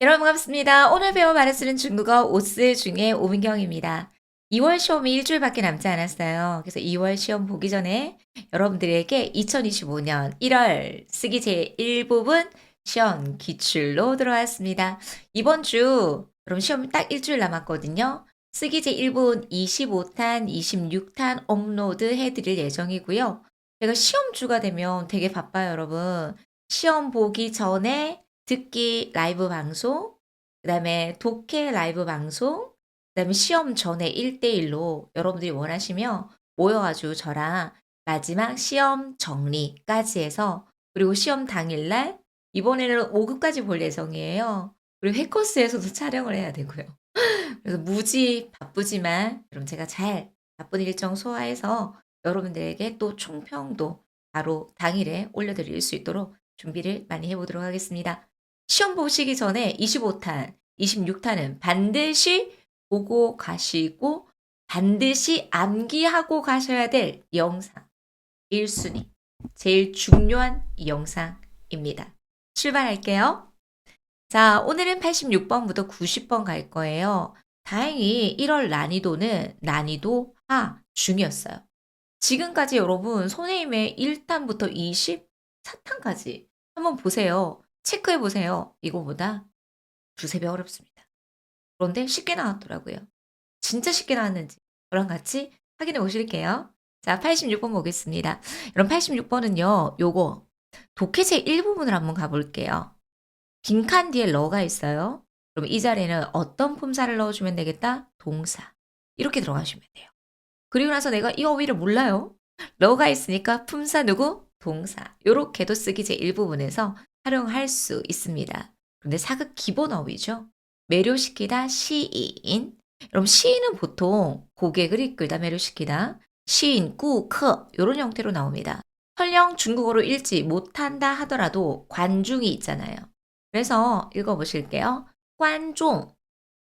여러분 반갑습니다. 오늘 배워 말을 쓰는 중국어 오스 중에 오민경입니다. 2월 시험이 일주일밖에 남지 않았어요. 그래서 2월 시험 보기 전에 여러분들에게 2025년 1월 쓰기 제1부분 시험 기출로 들어왔습니다. 이번 주 여러분 시험이 딱 일주일 남았거든요. 쓰기 제1부분 25탄, 26탄 업로드 해드릴 예정이고요. 제가 시험주가 되면 되게 바빠요, 여러분. 시험 보기 전에 듣기 라이브 방송, 그다음에 독해 라이브 방송, 그다음에 시험 전에 1대1로 여러분들이 원하시면 모여가지고 저랑 마지막 시험 정리까지 해서 그리고 시험 당일날 이번에는 5급까지 볼 예정이에요. 그리고 해커스에서도 촬영을 해야 되고요. 그래서 무지 바쁘지만 그럼 제가 잘 바쁜 일정 소화해서 여러분들에게 또 총평도 바로 당일에 올려드릴 수 있도록 준비를 많이 해보도록 하겠습니다. 시험 보시기 전에 25탄, 26탄은 반드시 보고 가시고 반드시 암기하고 가셔야 될 영상 1순위, 제일 중요한 영상입니다. 출발할게요. 자, 오늘은 86번부터 90번 갈 거예요. 다행히 1월 난이도는 난이도 하 중이었어요. 지금까지 여러분 선생님의 1탄부터 24탄까지 한번 보세요. 체크해 보세요. 이거보다 두세 배 어렵습니다. 그런데 쉽게 나왔더라고요. 진짜 쉽게 나왔는지 저랑 같이 확인해 보실게요. 자, 86번 보겠습니다. 여러분 86번은요. 요거 독해제 1부분을 한번 가볼게요. 빈칸 뒤에 러가 있어요. 그럼 이 자리에는 어떤 품사를 넣어주면 되겠다? 동사. 이렇게 들어가시면 돼요. 그리고 나서 내가 이 어휘를 몰라요. 러가 있으니까 품사 누구? 동사. 요렇게도 쓰기 제1부분에서 활용할 수 있습니다. 그런데 사극 기본 어휘죠. 매료시키다, 시인. 여러분 시인은 보통 고객을 이끌다, 매료시키다. 시인, 꾸, 커 요런 형태로 나옵니다. 설령 중국어로 읽지 못한다 하더라도 관중이 있잖아요. 그래서 읽어보실게요. 관종.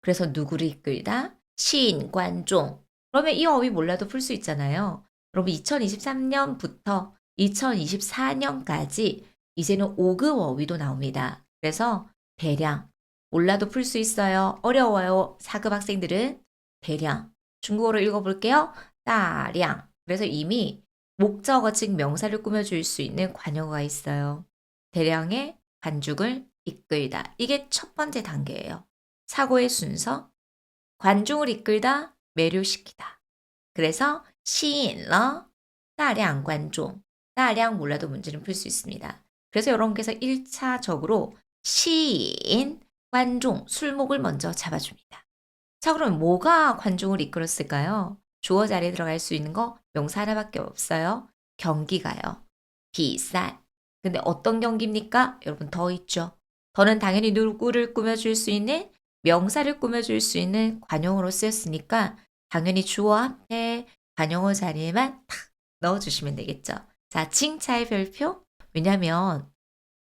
그래서 누구를 이끌다? 시인, 관종. 그러면 이 어휘 몰라도 풀 수 있잖아요. 여러분 2023년부터 2024년까지 이제는 5급 어휘도 나옵니다. 그래서 대량 몰라도 풀 수 있어요. 어려워요. 4급 학생들은 대량. 중국어로 읽어볼게요. 따량. 그래서 이미 목적어 즉 명사를 꾸며줄 수 있는 관용어가 있어요. 대량의 반죽을 이끌다. 이게 첫 번째 단계예요. 사고의 순서. 관중을 이끌다, 매료시키다. 그래서 시인러, 다량 관종, 다량 몰라도 문제는 풀 수 있습니다. 그래서 여러분께서 1차적으로 시인, 관종, 술목을 먼저 잡아줍니다. 자, 그럼 뭐가 관중을 이끌었을까요? 주어 자리에 들어갈 수 있는 거 명사 하나밖에 없어요. 경기가요. 비쌀. 근데 어떤 경기입니까? 여러분 더 있죠. 더는 당연히 누구를 꾸며줄 수 있는 명사를 꾸며줄 수 있는 관용어로 쓰였으니까 당연히 주어 앞에 관용어 자리에만 탁 넣어주시면 되겠죠. 자, 칭차의 별표. 왜냐면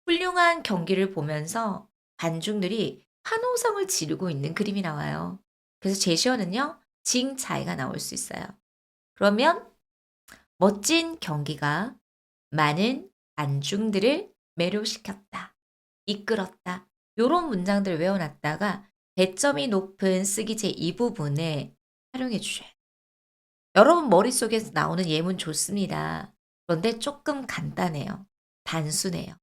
훌륭한 경기를 보면서 관중들이 환호성을 지르고 있는 그림이 나와요. 그래서 제시어는요, 징차이가 나올 수 있어요. 그러면 멋진 경기가 많은 관중들을 매료시켰다, 이끌었다. 요런 문장들을 외워놨다가 배점이 높은 쓰기 제2부분에 활용해 주셔요. 여러분 머릿속에서 나오는 예문 좋습니다. 그런데 조금 간단해요. 단순해요.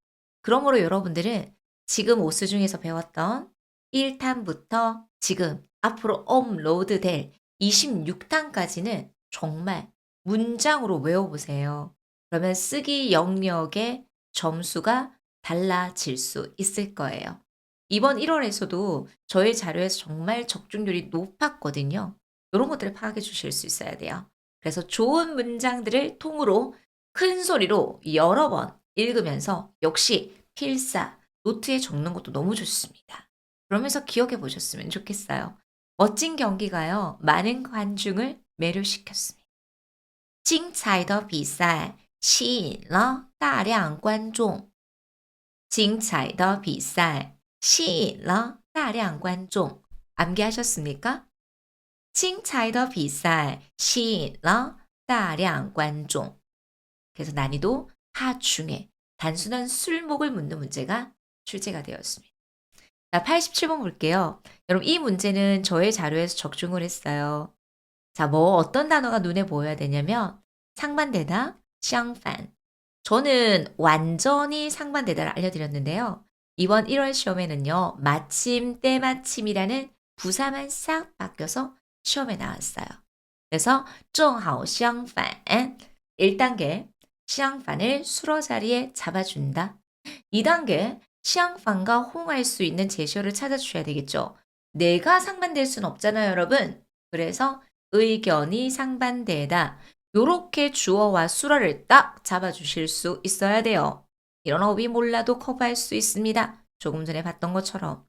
그러므로 여러분들은 지금 오스 중에서 배웠던 1탄부터 지금 앞으로 업로드 될 26탄까지는 정말 문장으로 외워보세요. 그러면 쓰기 영역의 점수가 달라질 수 있을 거예요. 이번 1월에서도 저의 자료에서 정말 적중률이 높았거든요. 이런 것들을 파악해 주실 수 있어야 돼요. 그래서 좋은 문장들을 통으로 큰 소리로 여러 번 읽으면서 역시 필사, 노트에 적는 것도 너무 좋습니다. 그러면서 기억해 보셨으면 좋겠어요. 멋진 경기가요, 많은 관중을 매료시켰습니다. 精彩的比赛吸引了大量观众.精彩的比赛吸引了大量观众. 암기하셨습니까? 精彩的比赛吸引了大量观众. 그래서 난이도 하중에 단순한 술목을 묻는 문제가 출제가 되었습니다. 자, 87번 볼게요. 여러분, 이 문제는 저의 자료에서 적중을 했어요. 자, 어떤 단어가 눈에 보여야 되냐면, 상반되다, 相反. 저는 완전히 상반되다를 알려드렸는데요. 이번 1월 시험에는요, 마침, 때마침이라는 부사만 싹 바뀌어서 시험에 나왔어요. 그래서 正好相反 1단계 相反을 수로 자리에 잡아준다. 2단계 相反과 호응할 수 있는 제시어를 찾아주셔야 되겠죠. 내가 상반될 수는 없잖아요, 여러분. 그래서 의견이 상반되다. 요렇게 주어와 수어를 딱 잡아주실 수 있어야 돼요. 이런 어휘 몰라도 커버할 수 있습니다. 조금 전에 봤던 것처럼.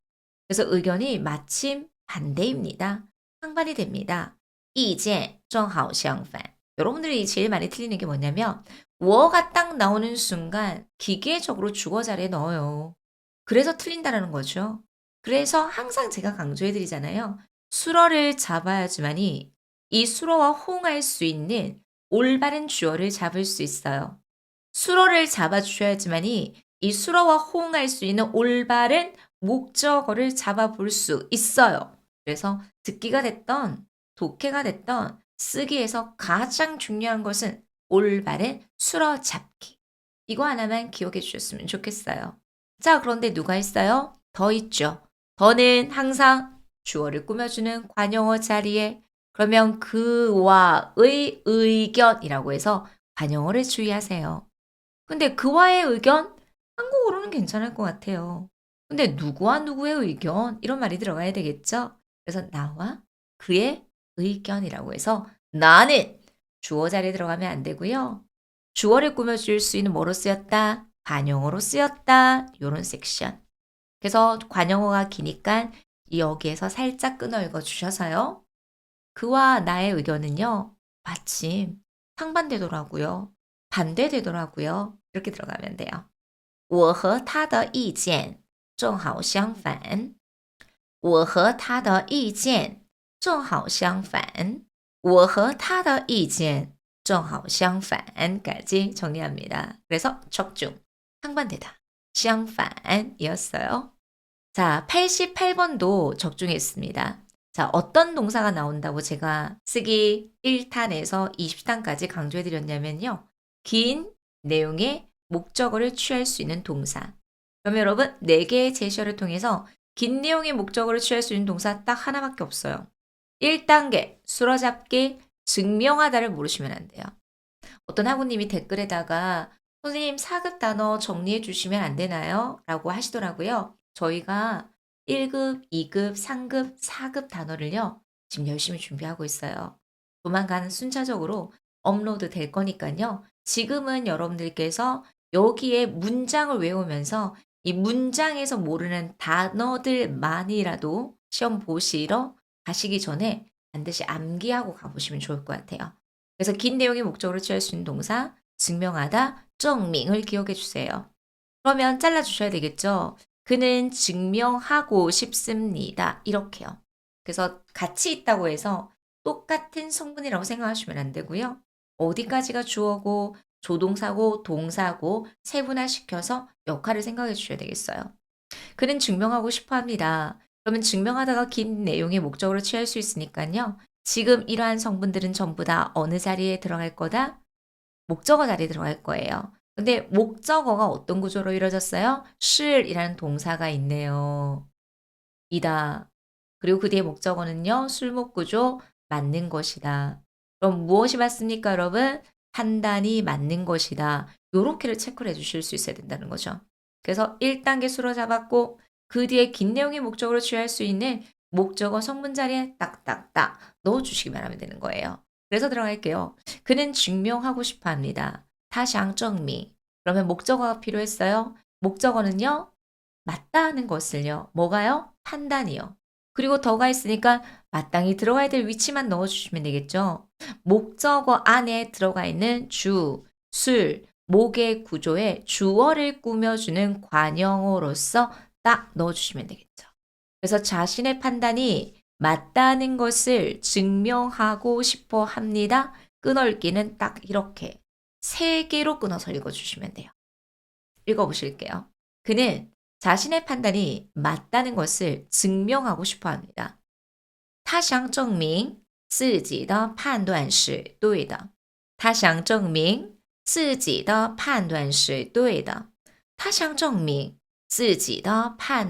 그래서 의견이 마침 반대입니다. 상반이 됩니다. 意见正好相反. 여러분들이 제일 많이 틀리는 게 뭐냐면 워가 딱 나오는 순간 기계적으로 주어 자리에 넣어요. 그래서 틀린다라는 거죠. 그래서 항상 제가 강조해 드리잖아요. 수어를 잡아야지만이 이 수어와 호응할 수 있는 올바른 주어를 잡을 수 있어요. 수어를 잡아 주셔야지만이 이 수어와 호응할 수 있는 올바른 목적어를 잡아 볼 수 있어요. 그래서 듣기가 됐던 독해가 됐던 쓰기에서 가장 중요한 것은 올바른 수어 잡기. 이거 하나만 기억해 주셨으면 좋겠어요. 자, 그런데 누가 있어요? 더 있죠. 더는 항상 주어를 꾸며주는 관용어 자리에 그러면 그와의 의견이라고 해서 관용어를 주의하세요. 근데 그와의 의견? 한국어로는 괜찮을 것 같아요. 근데 누구와 누구의 의견? 이런 말이 들어가야 되겠죠? 그래서 나와 그의 의견이라고 해서 나는 주어 자리에 들어가면 안 되고요. 주어를 꾸며줄 수 있는 뭐로 쓰였다? 관용어로 쓰였다. 요런 섹션. 그래서 관용어가 기니까 여기에서 살짝 끊어 읽어 주셔서요. 그와 나의 의견은요. 마침 상반되더라고요. 반대되더라고요. 이렇게 들어가면 돼요. 我和他的意见正好相反。我和他的意见正好相反。我和他的意见正好相反. 까지 정리합니다. 그래서 적중, 상반되다, 相反이었어요. 자, 88번도 적중했습니다. 자, 어떤 동사가 나온다고 제가 쓰기 1탄에서 20탄까지 강조해 드렸냐면요. 긴 내용의 목적어를 취할 수 있는 동사. 그럼 여러분, 4개의 제시어를 통해서 긴 내용의 목적어를 취할 수 있는 동사 딱 하나밖에 없어요. 1단계, 수로잡기, 증명하다를 모르시면 안 돼요. 어떤 학우님이 댓글에다가 선생님 4급 단어 정리해 주시면 안 되나요? 라고 하시더라고요. 저희가 1급, 2급, 3급, 4급 단어를요. 지금 열심히 준비하고 있어요. 조만간 순차적으로 업로드 될 거니까요. 지금은 여러분들께서 여기에 문장을 외우면서 이 문장에서 모르는 단어들만이라도 시험 보시러 가시기 전에 반드시 암기하고 가보시면 좋을 것 같아요. 그래서 긴 내용의 목적으로 취할 수 있는 동사 증명하다, 证明을 기억해 주세요. 그러면 잘라 주셔야 되겠죠. 그는 증명하고 싶습니다. 이렇게요. 그래서 같이 있다고 해서 똑같은 성분이라고 생각하시면 안 되고요. 어디까지가 주어고 조동사고 동사고 세분화시켜서 역할을 생각해 주셔야 되겠어요. 그는 증명하고 싶어 합니다. 그러면 증명하다가 긴 내용의 목적으로 취할 수 있으니까요. 지금 이러한 성분들은 전부 다 어느 자리에 들어갈 거다? 목적어 자리에 들어갈 거예요. 근데 목적어가 어떤 구조로 이루어졌어요? 실이라는 동사가 있네요. 이다. 그리고 그 뒤에 목적어는요. 술목 구조 맞는 것이다. 그럼 무엇이 맞습니까, 여러분? 판단이 맞는 것이다. 요렇게를 체크를 해주실 수 있어야 된다는 거죠. 그래서 1단계 수로 잡았고 그 뒤에 긴 내용의 목적으로 취할 수 있는 목적어 성분 자리에 딱딱딱 넣어주시기만 하면 되는 거예요. 그래서 들어갈게요. 그는 증명하고 싶어 합니다. 타샹证明. 그러면 목적어가 필요했어요. 목적어는요. 맞다는 것을요. 뭐가요? 판단이요. 그리고 더가 있으니까 마땅히 들어가야 될 위치만 넣어주시면 되겠죠. 목적어 안에 들어가 있는 주, 술, 목의 구조에 주어를 꾸며주는 관용어로서 딱 넣어주시면 되겠죠. 그래서 자신의 판단이 맞다는 것을 증명하고 싶어 합니다. 끊어읽기는 딱 이렇게 3개로 끊어서 읽어주시면 돼요. 읽어보실게요. 그는 자신의 판단이 맞다는 것을 증명하고 싶어 합니다. 他想证明自己的判断是对的。他想证明自己的判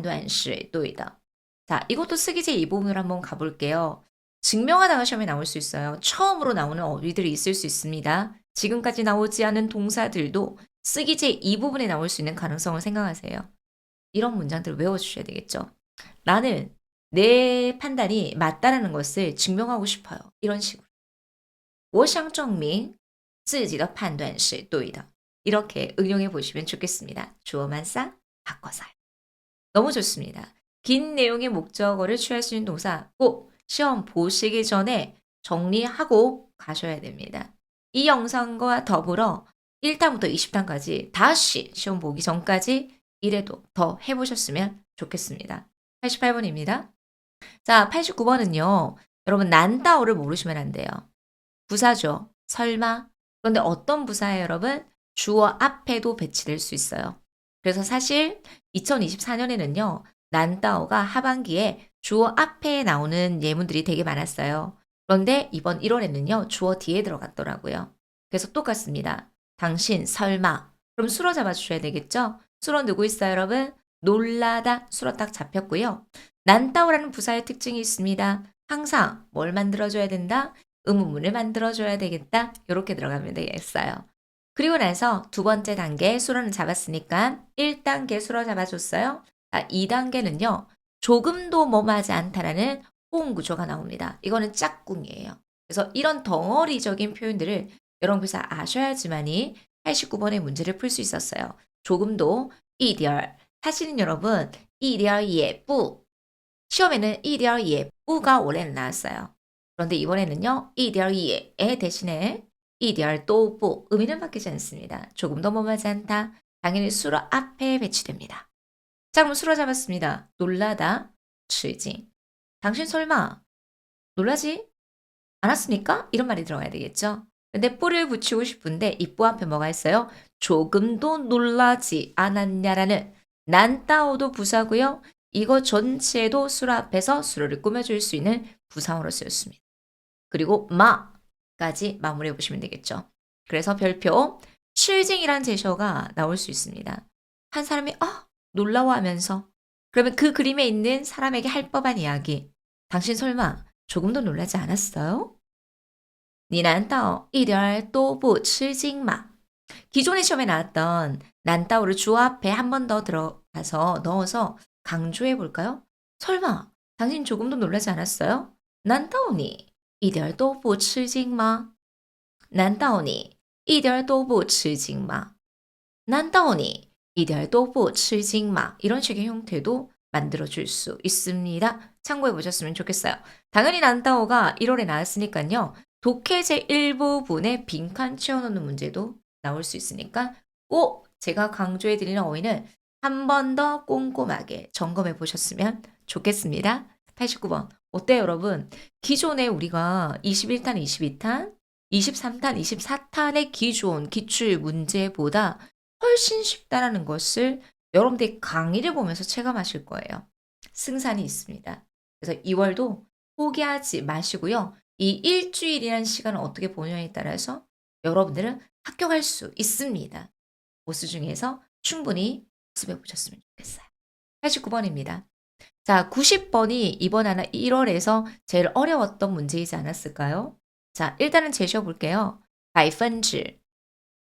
断是对的。 자, 이것도 쓰기제 이 부분으로 한번 가볼게요. 증명하다가 시험에 나올 수 있어요. 처음으로 나오는 어휘들이 있을 수 있습니다. 지금까지 나오지 않은 동사들도 쓰기제 이 부분에 나올 수 있는 가능성을 생각하세요. 이런 문장들을 외워주셔야 되겠죠. 나는 내 판단이 맞다라는 것을 증명하고 싶어요. 이런 식으로. 我想证明自己的判断是对的. 이렇게 응용해 보시면 좋겠습니다. 주어만 싹 바꿔서요. 너무 좋습니다. 긴 내용의 목적어를 취할 수 있는 동사 꼭 시험 보시기 전에 정리하고 가셔야 됩니다. 이 영상과 더불어 1탄부터 20탄까지 다시 시험 보기 전까지 이래도 더 해보셨으면 좋겠습니다. 88번입니다. 자, 89번은요. 여러분 난따오를 모르시면 안 돼요. 부사죠. 설마. 그런데 어떤 부사예요, 여러분? 주어 앞에도 배치될 수 있어요. 그래서 사실 2024년에는요. 난따오가 하반기에 주어 앞에 나오는 예문들이 되게 많았어요. 그런데 이번 1월에는요. 주어 뒤에 들어갔더라고요. 그래서 똑같습니다. 당신 설마. 그럼 수로 잡아주셔야 되겠죠? 수로 누구 있어요, 여러분? 놀라다. 수로 딱 잡혔고요. 난따오라는 부사의 특징이 있습니다. 항상 뭘 만들어줘야 된다? 의문문을 만들어줘야 되겠다. 이렇게 들어가면 되겠어요. 그리고 나서 두 번째 단계 수로는 잡았으니까 1단계 수로 잡아줬어요. 2단계는요. 조금도 뭐하지 않다라는 호응 구조가 나옵니다. 이거는 짝꿍이에요. 그래서 이런 덩어리적인 표현들을 여러분께서 아셔야지만이 89번의 문제를 풀 수 있었어요. 조금도 이디얼. 사실은 여러분 이디얼 예쁘. 시험에는 이디얼 예쁘가 원래는 나왔어요. 그런데 이번에는요. 이디얼 예의 대신에 이디얼 또부 의미는 바뀌지 않습니다. 조금 더 뭐하지 않다. 당연히 수로 앞에 배치됩니다. 자, 그럼 수로 잡았습니다. 놀라다, 吃惊. 당신 설마 놀라지 않았습니까? 이런 말이 들어가야 되겠죠. 근데 뿌를 붙이고 싶은데 이 뿌 앞에 뭐가 있어요? 조금도 놀라지 않았냐라는 난따오도 부사고요. 이거 전체도 수로 앞에서 수로를 꾸며줄 수 있는 부사어로 쓰였습니다. 그리고 마까지 마무리해 보시면 되겠죠. 그래서 별표 吃惊이란 제셔가 나올 수 있습니다. 한 사람이 놀라워하면서 그러면 그 그림에 있는 사람에게 할 법한 이야기. 당신 설마 조금도 놀라지 않았어요? 你难道一点儿都不吃惊吗? 기존의 시험에 나왔던 난따오를 주어 앞에 한 번 더 들어가서 넣어서 강조해 볼까요? 설마 당신 조금도 놀라지 않았어요? 难道你一点儿都不吃惊吗? 难道你一点儿都不吃惊吗? 难道你一点儿都不吃惊吗? 이런 식의 형태도 만들어줄 수 있습니다. 참고해 보셨으면 좋겠어요. 당연히 난따오가 1월에 나왔으니까요. 독해제 일부분에 빈칸 채워놓는 문제도 나올 수 있으니까 꼭 제가 강조해 드리는 어휘는 한 번 더 꼼꼼하게 점검해 보셨으면 좋겠습니다. 89번. 어때요, 여러분? 기존에 우리가 21탄, 22탄, 23탄, 24탄의 기존 기출 문제보다 훨씬 쉽다라는 것을 여러분들이 강의를 보면서 체감하실 거예요. 승산이 있습니다. 그래서 2월도 포기하지 마시고요. 이 일주일이라는 시간을 어떻게 보느냐에 따라서 여러분들은 합격할 수 있습니다. 보스 중에서 충분히 연습해 보셨으면 좋겠어요. 89번입니다. 자, 90번이 이번 하나 1월에서 제일 어려웠던 문제이지 않았을까요? 자, 일단은 제시어 볼게요. 百分之.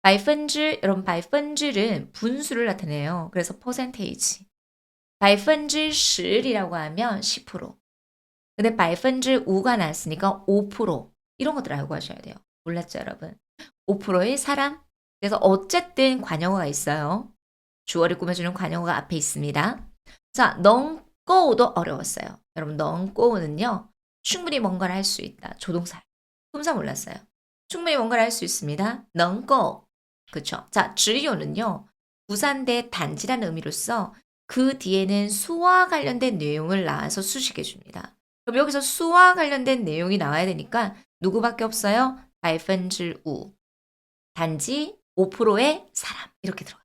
百分之, 여러분 百分之는 분수를 나타내요. 그래서 퍼센테이지. 10%이라고 하면 10%. 근데 5가 나왔으니까 5%. 이런 것들 알고 하셔야 돼요. 몰랐죠, 여러분? 5%의 사람. 그래서 어쨌든 관용어가 있어요. 주어를 꾸며주는 관용어가 앞에 있습니다. 자, 넌꼬우도 어려웠어요. 여러분, 넌꼬우는요. 충분히 뭔가를 할 수 있다. 조동사. 품사 몰랐어요. 충분히 뭔가를 할 수 있습니다. 넌꼬우. 그렇죠. 자, 只有는요. 부산대 단지라는 의미로서 그 뒤에는 수와 관련된 내용을 나와서 수식해 줍니다. 그럼 여기서 수와 관련된 내용이 나와야 되니까 누구밖에 없어요? 5%. 단지 5%의 사람. 이렇게 들어가요.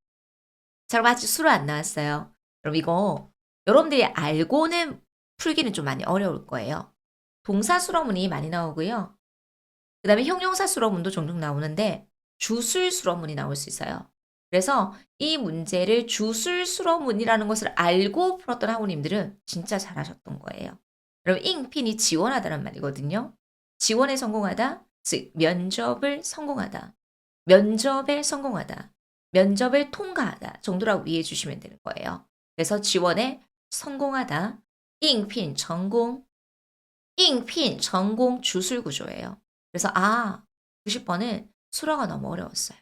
자, 그럼 아직 수로 안 나왔어요. 그럼 이거 여러분들이 알고는 풀기는 좀 많이 어려울 거예요. 동사 수러문이 많이 나오고요. 그 다음에 형용사 수러문도 종종 나오는데 주술 수러문이 나올 수 있어요. 그래서 이 문제를 주술 수러문이라는 것을 알고 풀었던 학우님들은 진짜 잘하셨던 거예요. 여러분 잉핀이 지원하다는 말이거든요. 지원에 성공하다, 즉 면접을 성공하다, 면접에 성공하다, 면접을 통과하다 정도라고 이해해 주시면 되는 거예요. 그래서 지원에 성공하다, 잉핀 전공, 잉핀 전공 주술 구조예요. 그래서 90번은 수러가 너무 어려웠어요.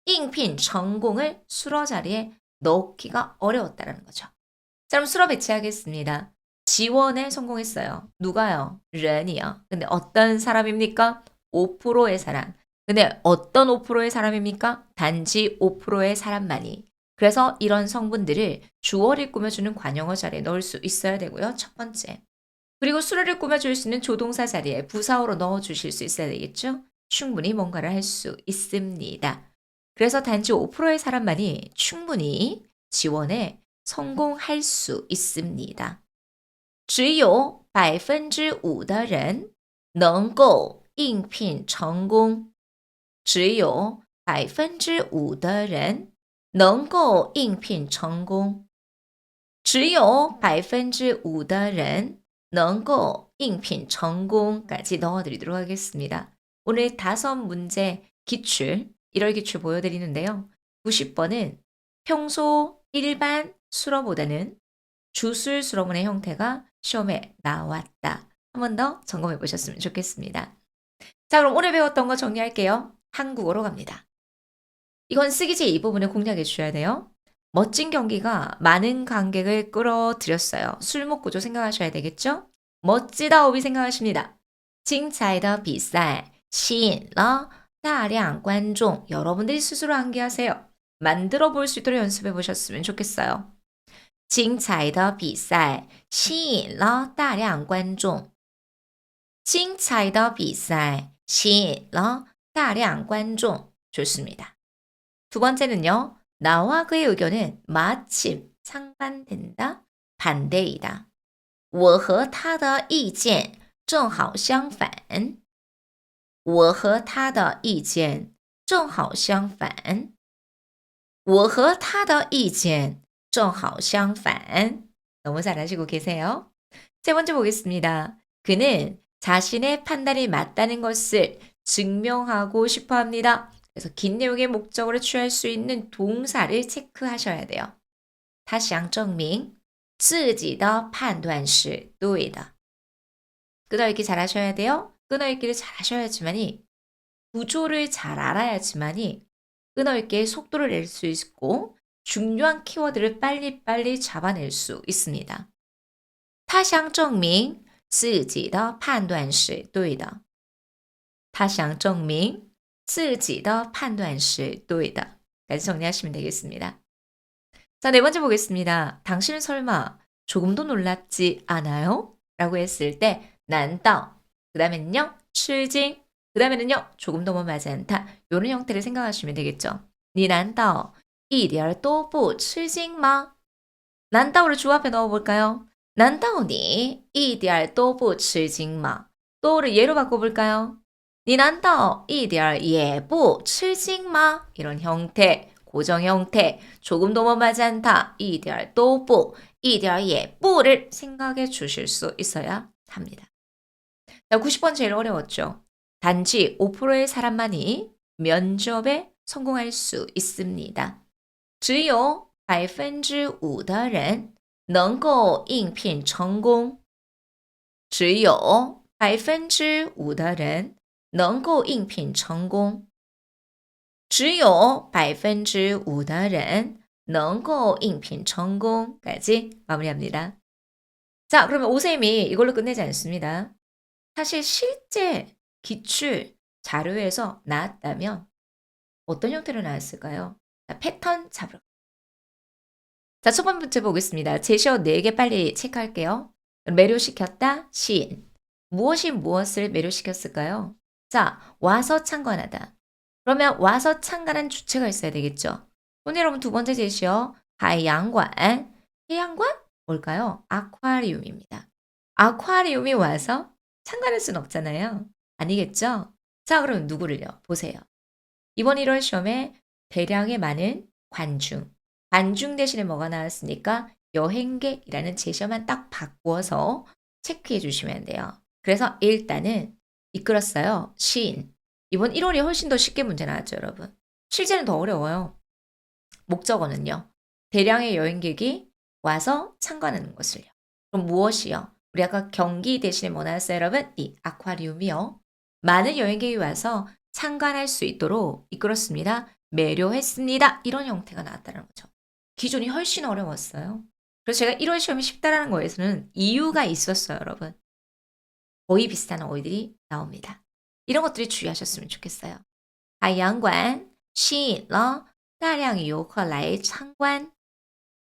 잉핀 전공을 수러 자리에 넣기가 어려웠다는 거죠. 자, 그럼 수러 배치하겠습니다. 지원에 성공했어요. 누가요? 렌이요. 근데 어떤 사람입니까? 5%의 사람. 근데 어떤 5%의 사람입니까? 단지 5%의 사람만이. 그래서 이런 성분들을 주어를 꾸며주는 관용어 자리에 넣을 수 있어야 되고요. 첫 번째. 그리고 수로를 꾸며줄 수 있는 조동사 자리에 부사어로 넣어주실 수 있어야 되겠죠? 충분히 뭔가를 할 수 있습니다. 그래서 단지 5%의 사람만이 충분히 지원에 성공할 수 있습니다. 只有5%的人能够应聘成功。只有5%的人能够应聘成功。只有5%的人能够应聘成功까지 넣어드리도록 하겠습니다. 오늘 5문제 기출, 1월 기출 보여드리는데요. 90번은 평소 일반 수러보다는 주술 수러문의 형태가 시험에 나왔다. 한 번 더 점검해 보셨으면 좋겠습니다. 자, 그럼 오늘 배웠던 거 정리할게요. 한국어로 갑니다. 이건 쓰기제 이 부분을 공략해 주셔야 돼요. 멋진 경기가 많은 관객을 끌어들였어요. 술목 구조 생각하셔야 되겠죠? 멋지다 오비 생각하십니다. 精彩的比赛吸引了大量观众. 여러분들이 스스로 암기하세요. 만들어 볼 수 있도록 연습해 보셨으면 좋겠어요. 精彩的比赛吸引了大量观众.精彩的比赛吸引了大量观众. 좋습니다. 두 번째는요. 나와 그의 의견은 마침 상반된다, 반대이다. 我和他的意见正好相反。我和他的意见正好相反。我和他的意见正好相反. 너무 잘하시고 계세요. 세 번째 보겠습니다. 그는 자신의 판단이 맞다는 것을 증명하고 싶어 합니다. 그래서 긴 내용의 목적어를 취할 수 있는 동사를 체크하셔야 돼요. 他想证明自己的判断是对的. 끊어읽기 잘하셔야 돼요. 끊어읽기를 잘하셔야지만이 구조를 잘 알아야지만이 끊어읽기의 속도를 낼 수 있고 중요한 키워드를 빨리빨리 잡아낼 수 있습니다. 他想证明自己的判断是对的. 他想证明自己的判断是对的. 까지 정리하시면 되겠습니다. 자, 네 번째 보겠습니다. 당신은 설마 조금도 놀랍지 않아요? 라고 했을 때 난다. 그 다음에는요. 吃惊. 그 다음에는요. 조금도 뭐 맞지 않다. 이런 형태를 생각하시면 되겠죠. 你难道一点都不吃惊吗? 난다오를 주 앞에 넣어볼까요? 难道你一点都不吃惊吗? 또를 예로 바꿔볼까요? 你难道一点也不吃惊吗? 이런 형태, 고정 형태, 조금도 뭐 맞지 않다, 一点都不, 一点也不를 생각해 주실 수 있어야 합니다. 자, 90번 제일 어려웠죠. 단지 5%의 사람만이 면접에 성공할 수 있습니다. 只有5%的人能够应聘成功。只有5%的人能够应聘成功。只有5%的人能够应聘成功. 까지 마무리합니다. 자, 그러면 오쌤이 이걸로 끝내지 않습니다. 사실 실제 기출 자료에서 나왔다면 어떤 형태로 나왔을까요? 자, 패턴 잡으러. 자, 첫 번째 보겠습니다. 제시어 4개 빨리 체크할게요. 매료시켰다, 시인. 무엇이 무엇을 매료시켰을까요? 자, 와서 참관하다. 그러면 와서 참관한 주체가 있어야 되겠죠. 오늘 여러분 두 번째 제시어, 하양관. 해양관? 뭘까요? 아쿠아리움입니다. 아쿠아리움이 와서 참관할 수는 없잖아요. 아니겠죠? 자, 그럼 누구를요? 보세요. 이번 1월 시험에 대량의 많은 관중. 관중 대신에 뭐가 나왔으니까 여행객이라는 제시어만 딱 바꾸어서 체크해 주시면 돼요. 그래서 일단은 이끌었어요. 시인. 이번 1월이 훨씬 더 쉽게 문제 나왔죠, 여러분. 실제는 더 어려워요. 목적어는요. 대량의 여행객이 와서 참관하는 것을요. 그럼 무엇이요? 우리 아까 경기 대신에 뭐 나왔어요, 여러분? 이 아쿠아리움이요. 많은 여행객이 와서 참관할 수 있도록 이끌었습니다. 매료했습니다. 이런 형태가 나왔다는 거죠. 기존이 훨씬 어려웠어요. 그래서 제가 1월 시험이 쉽다라는 거에서는 이유가 있었어요, 여러분. 거의 비슷한 어휘들이 나옵니다. 이런 것들이 주의하셨으면 좋겠어요. 海洋馆吸引了大量游客来参观。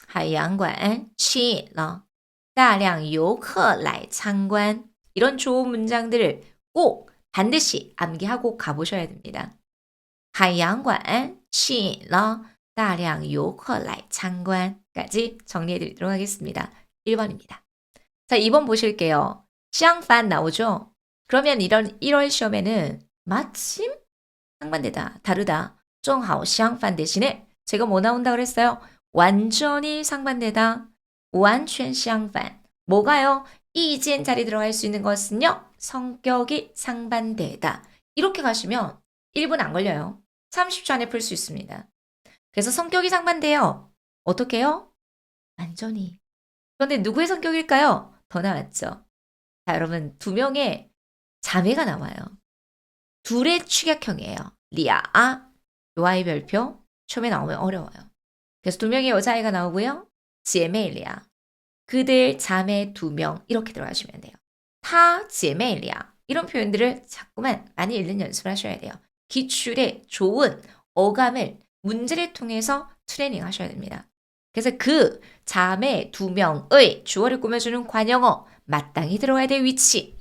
海洋馆吸引了大量游客来参观. 이런 좋은 문장들을 꼭 반드시 암기하고 가보셔야 됩니다. 海洋馆吸引了大量游客来参观. 까지 정리해드리도록 하겠습니다. 1번입니다. 자, 2번 보실게요. 相反 나오죠? 그러면 이런 1월 시험에는 마침 상반되다, 다르다, 正好相反 대신에 제가 뭐 나온다 그랬어요? 완전히 상반되다, 完全相反. 뭐가요? 이지엔 자리 들어갈 수 있는 것은요, 성격이 상반되다. 이렇게 가시면 1분 안 걸려요. 30초 안에 풀 수 있습니다. 그래서 성격이 상반돼요. 어떻게 해요? 완전히. 그런데 누구의 성격일까요? 더 나왔죠. 자, 여러분, 두 명의 자매가 나와요. 둘의 축약형이에요. 리아, 요아의 별표, 처음에 나오면 어려워요. 그래서 두 명의 여자아이가 나오고요. 지에메일리아, 그들 자매 2명 이렇게 들어가시면 돼요. 타 지에메일리아 이런 표현들을 자꾸만 많이 읽는 연습을 하셔야 돼요. 기출에 좋은 어감을 문제를 통해서 트레이닝 하셔야 됩니다. 그래서 그 자매 2명의 주어를 꾸며주는 관용어, 마땅히 들어가야 될 위치,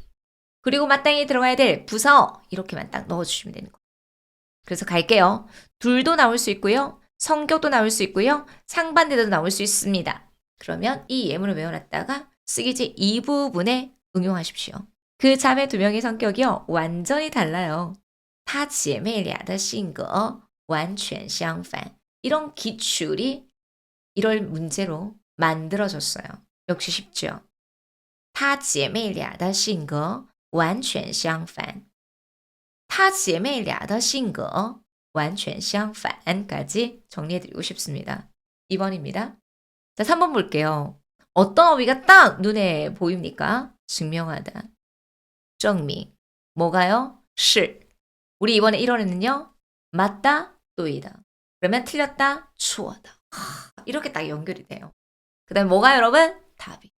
그리고 마땅히 들어가야 될 부사어 이렇게만 딱 넣어주시면 되는 거예요. 그래서 갈게요. 둘도 나올 수 있고요. 성격도 나올 수 있고요. 상반대도 나올 수 있습니다. 그러면 이 예문을 외워놨다가 쓰기지 이 부분에 응용하십시오. 그 자매 2명의 성격이요. 완전히 달라요. 她姐妹俩的性格完全相反. 이런 기출이 이럴 문제로 만들어졌어요. 역시 쉽죠. 她姐妹俩的性格完全相反. 她姐妹俩的性格完全相反까지 정리해드리고 싶습니다. 2번입니다. 자, 3번 볼게요. 어떤 어휘가 딱 눈에 보입니까? 증명하다. 증명. 뭐가요? 是. 우리 이번에 1월에는요. 맞다, 또이다. 그러면 틀렸다, 错的. 이렇게 딱 연결이 돼요. 그 다음에 뭐가 여러분? 답이.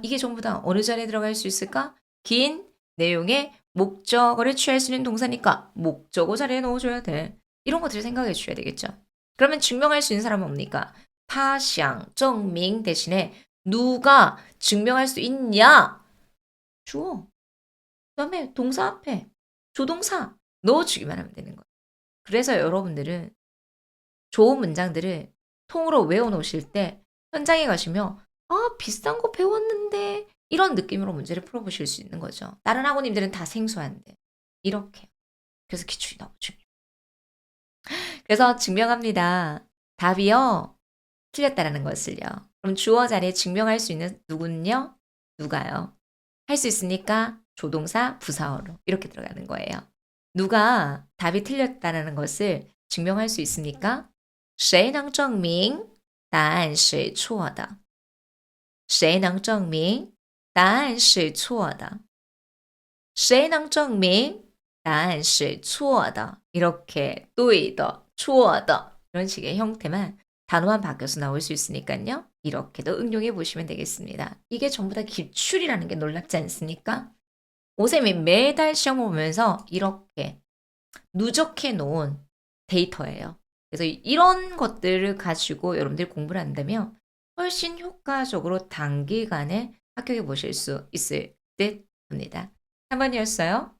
이게 전부 다 어느 자리에 들어갈 수 있을까? 긴 내용의 목적어를 취할 수 있는 동사니까 목적어 자리에 넣어줘야 돼. 이런 것들을 생각해 주셔야 되겠죠. 그러면 증명할 수 있는 사람은 뭡니까? 타샹, 증명 대신에 누가 증명할 수 있냐? 주어. 그 다음에 동사 앞에 조동사 넣어주기만 하면 되는 거예요. 그래서 여러분들은 좋은 문장들을 통으로 외워놓으실 때 현장에 가시면 비슷한 거 배웠는데 이런 느낌으로 문제를 풀어보실 수 있는 거죠. 다른 학우님들은 다 생소한데 이렇게. 그래서 기출이 너무 중요해요. 그래서 증명합니다. 답이요. 틀렸다라는 것을요. 그럼 주어 자리에 증명할 수 있는 누군요? 누가요? 할 수 있으니까 조동사 부사어로 이렇게 들어가는 거예요. 누가 답이 틀렸다라는 것을 증명할 수 있습니까? 谁能证明答案是错的?谁能证明答案是错的?谁能证明答案是错的? 이렇게 对的, 错的 이런 식의 형태만 단어만 바뀌어서 나올 수 있으니까요. 이렇게도 응용해 보시면 되겠습니다. 이게 전부 다 기출이라는 게 놀랍지 않습니까? 오쌤이 매달 시험 보면서 이렇게 누적해 놓은 데이터예요. 그래서 이런 것들을 가지고 여러분들이 공부를 한다면 훨씬 효과적으로 단기간에 합격해 보실 수 있을 듯 합니다. 3번이었어요.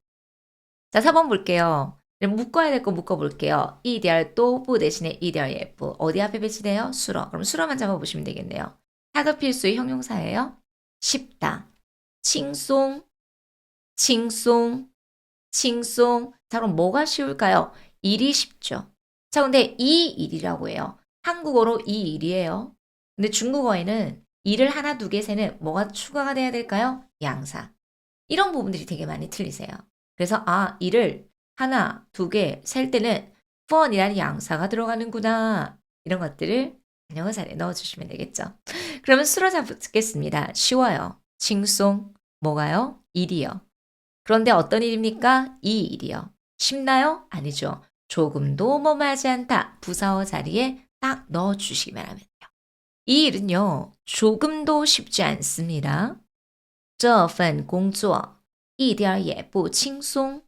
자, 4번 볼게요. 묶어야 될 거 묶어볼게요. 이디얼 또부 대신에 이디얼 예쁘. 어디 앞에 배치돼요? 수러. 그럼 수러만 잡아보시면 되겠네요. 하급 필수의 형용사예요. 쉽다. 칭송, 칭송, 칭송. 자, 그럼 뭐가 쉬울까요? 일이 쉽죠. 자, 근데 이 일이라고 해요. 한국어로 이 일이에요. 근데 중국어에는 일을 하나, 두 개, 세는 뭐가 추가가 돼야 될까요? 양사. 이런 부분들이 되게 많이 틀리세요. 그래서 일을 하나, 두 개, 셀 때는 펀이라는 양사가 들어가는구나. 이런 것들을 반영어사에 넣어주시면 되겠죠. 그러면 수로 잡겠습니다. 쉬워요. 칭송. 뭐가요? 일이요. 그런데 어떤 일입니까? 이 일이요. 쉽나요? 아니죠. 조금도 머무하지 않다. 부사어 자리에 딱 넣어주시기만 하면 돼요. 이 일은요. 조금도 쉽지 않습니다. 这份工作一点儿也不轻松。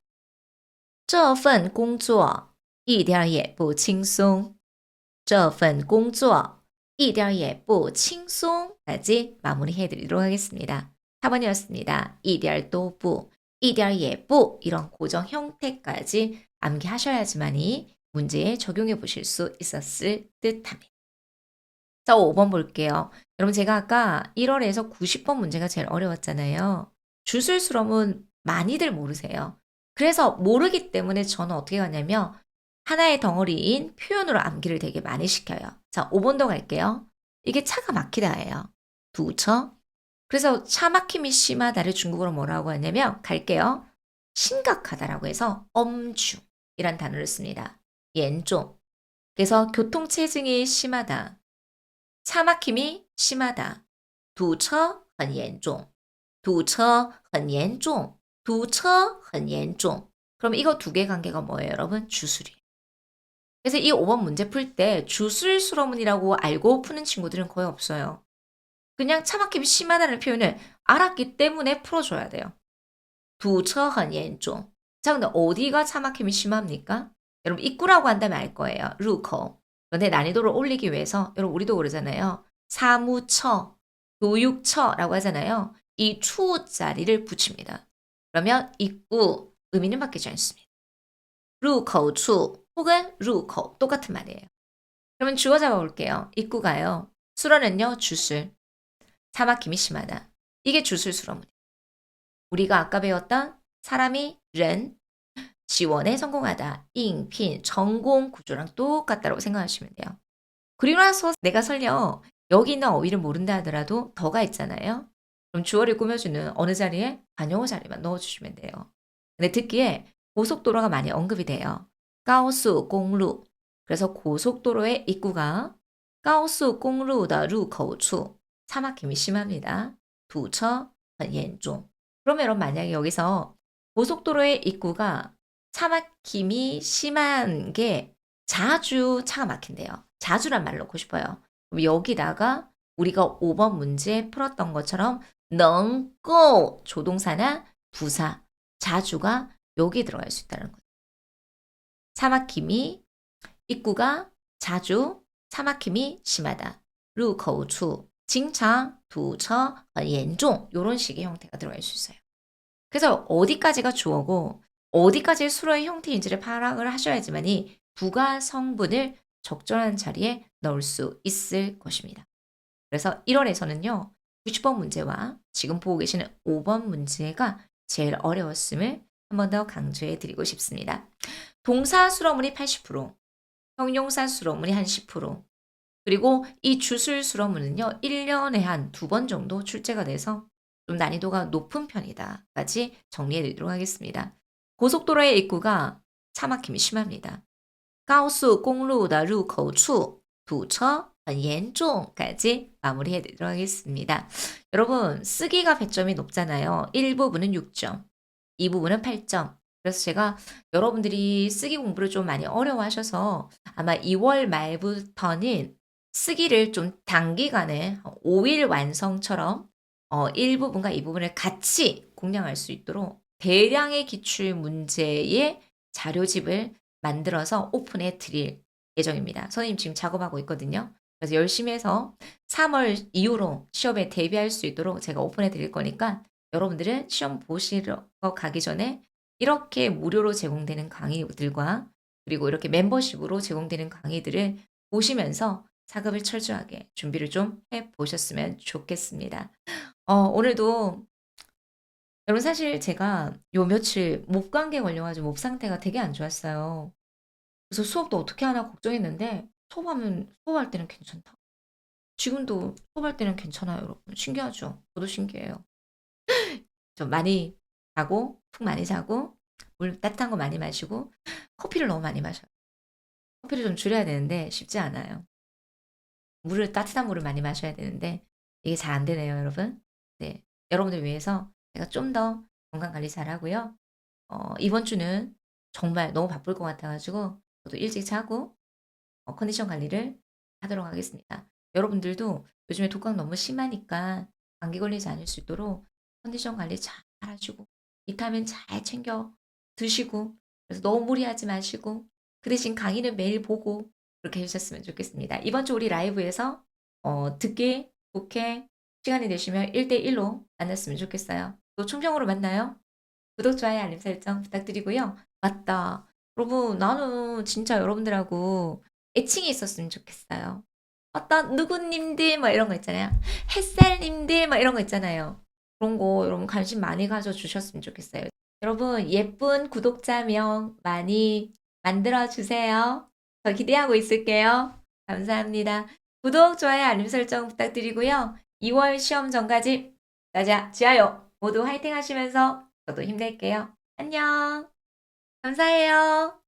这份工作一点儿也不轻松。这份工作一点儿也不轻松。까지 마무리해드리도록 하겠습니다. 4번이었습니다. 一点儿都不, 一点儿也不 이런 고정 형태까지 암기하셔야지만이 문제에 적용해 보실 수 있었을 듯합니다. 자, 5번 볼게요. 여러분 제가 아까 1월에서 90번 문제가 제일 어려웠잖아요. 주술수럼은 많이들 모르세요. 그래서 모르기 때문에 저는 어떻게 하냐면 하나의 덩어리인 표현으로 암기를 되게 많이 시켜요. 자, 5번도 갈게요. 이게 차가 막히다예요. 두처. 그래서 차 막힘이 심하다를 중국어로 뭐라고 하냐면 갈게요. 심각하다라고 해서 엄중이란 단어를 씁니다.严重. 그래서 교통체증이 심하다. 차 막힘이 심하다. 堵车很严重. 堵车很严重. 堵车很严重. 그럼 이거 두 개 관계가 뭐예요, 여러분? 주술이에요. 그래서 이 5번 문제 풀 때 주술 수로문이라고 알고 푸는 친구들은 거의 없어요. 그냥 차 막힘이 심하다는 표현을 알았기 때문에 풀어줘야 돼요. 堵车很严重. 자, 근데 어디가 차 막힘이 심합니까? 여러분 입구라고 한다면 알 거예요. 入口. 그런데 난이도를 올리기 위해서 여러분 우리도 그러잖아요. 사무처, 교육처라고 하잖아요. 이 추 자리를 붙입니다. 그러면 입구 의미는 바뀌지 않습니다. 入口处 혹은 入口 똑같은 말이에요. 그러면 주어 잡아볼게요. 입구가요. 수로는요. 주술. 차 막힘이 심하다. 이게 주술 수로문이에요. 우리가 아까 배웠던 사람이 른 지원에 성공하다. 잉핀 전공 구조랑 똑같다고 생각하시면 돼요. 그리고 나서 내가 설령 여기 있는 어휘를 모른다 하더라도 더가 있잖아요. 그럼 주어를 꾸며주는 어느 자리에? 반영어 자리만 넣어주시면 돼요. 근데 듣기에 고속도로가 많이 언급이 돼요. 가오수 공루. 그래서 고속도로의 입구가 가오수 공루의 入口处 차 막힘이 심합니다. 堵车很严重. 그러면 만약에 여기서 고속도로의 입구가 차 막힘이 심한 게 자주 차가 막힌대요. 자주란 말을 넣고 싶어요. 그럼 여기다가 우리가 5번 문제 풀었던 것처럼能够 조동사나 부사, 자주가 여기 들어갈 수 있다는 거예요. 차 막힘이 입구가 자주 차 막힘이 심하다. 入口处经常堵车很严重 이런 식의 형태가 들어갈 수 있어요. 그래서 어디까지가 주어고 어디까지 수로의 형태인지를 파악을 하셔야지만이 부가 성분을 적절한 자리에 넣을 수 있을 것입니다. 그래서 1월에서는요. 90번 문제와 지금 보고 계시는 5번 문제가 제일 어려웠음을 한 번 더 강조해 드리고 싶습니다. 동사 수로문이 80%, 형용사 수로문이 한 10%, 그리고 이 주술 수로문은요. 1년에 한 2번 정도 출제가 돼서 좀 난이도가 높은 편이다까지 정리해 드리도록 하겠습니다. 고속도로의 입구가 차 막힘이 심합니다. 高速公路的入口处堵车很严重까지 마무리해 드리도록 하겠습니다. 여러분 쓰기가 100점이 높잖아요. 1부분은 6점, 2부분은 8점. 그래서 제가 여러분들이 쓰기 공부를 좀 많이 어려워하셔서 아마 2월 말부터는 쓰기를 좀 단기간에 5일 완성처럼 1부분과 2부분을 같이 공략할 수 있도록 대량의 기출 문제의 자료집을 만들어서 오픈해 드릴 예정입니다. 선생님 지금 작업하고 있거든요. 그래서 열심히 해서 3월 이후로 시험에 대비할 수 있도록 제가 오픈해 드릴 거니까 여러분들은 시험 보시러 가기 전에 이렇게 무료로 제공되는 강의들과 그리고 이렇게 멤버십으로 제공되는 강의들을 보시면서 사급을 철저하게 준비를 좀 해 보셨으면 좋겠습니다. 오늘도 여러분 사실 제가 요 며칠 목 감기에 걸려 가지고 목 상태가 되게 안 좋았어요. 그래서 수업도 어떻게 하나 걱정했는데 수업할 때는 괜찮다. 지금도 수업할 때는 괜찮아요, 여러분. 신기하죠? 저도 신기해요. 좀 많이 자고 푹 많이 자고 물 따뜻한 거 많이 마시고 커피를 너무 많이 마셔요. 커피를 좀 줄여야 되는데 쉽지 않아요. 따뜻한 물을 많이 마셔야 되는데 이게 잘 안 되네요, 여러분. 네. 여러분들 위해서 제가 좀 더 건강 관리 잘하고요. 이번 주는 정말 너무 바쁠 것 같아 가지고 저도 일찍 자고 컨디션 관리를 하도록 하겠습니다. 여러분들도 요즘에 독감 너무 심하니까 감기 걸리지 않을 수 있도록 컨디션 관리 잘 하시고 비타민 잘 챙겨 드시고 그래서 너무 무리하지 마시고 그 대신 강의는 매일 보고 그렇게 해주셨으면 좋겠습니다. 이번 주 우리 라이브에서 듣기, 독해 시간이 되시면 1대1로 만났으면 좋겠어요. 또 충정으로 만나요. 구독, 좋아요, 알림 설정 부탁드리고요. 맞다. 여러분, 나는 진짜 여러분들하고 애칭이 있었으면 좋겠어요. 어떤 누구님들 뭐 이런 거 있잖아요. 햇살님들 뭐 이런 거 있잖아요. 그런 거 여러분 관심 많이 가져주셨으면 좋겠어요. 여러분 예쁜 구독자명 많이 만들어주세요. 저 기대하고 있을게요. 감사합니다. 구독, 좋아요, 알림 설정 부탁드리고요. 2월 시험 전까지 자자, 지하요. 모두 화이팅 하시면서 저도 힘낼게요. 안녕. 감사해요.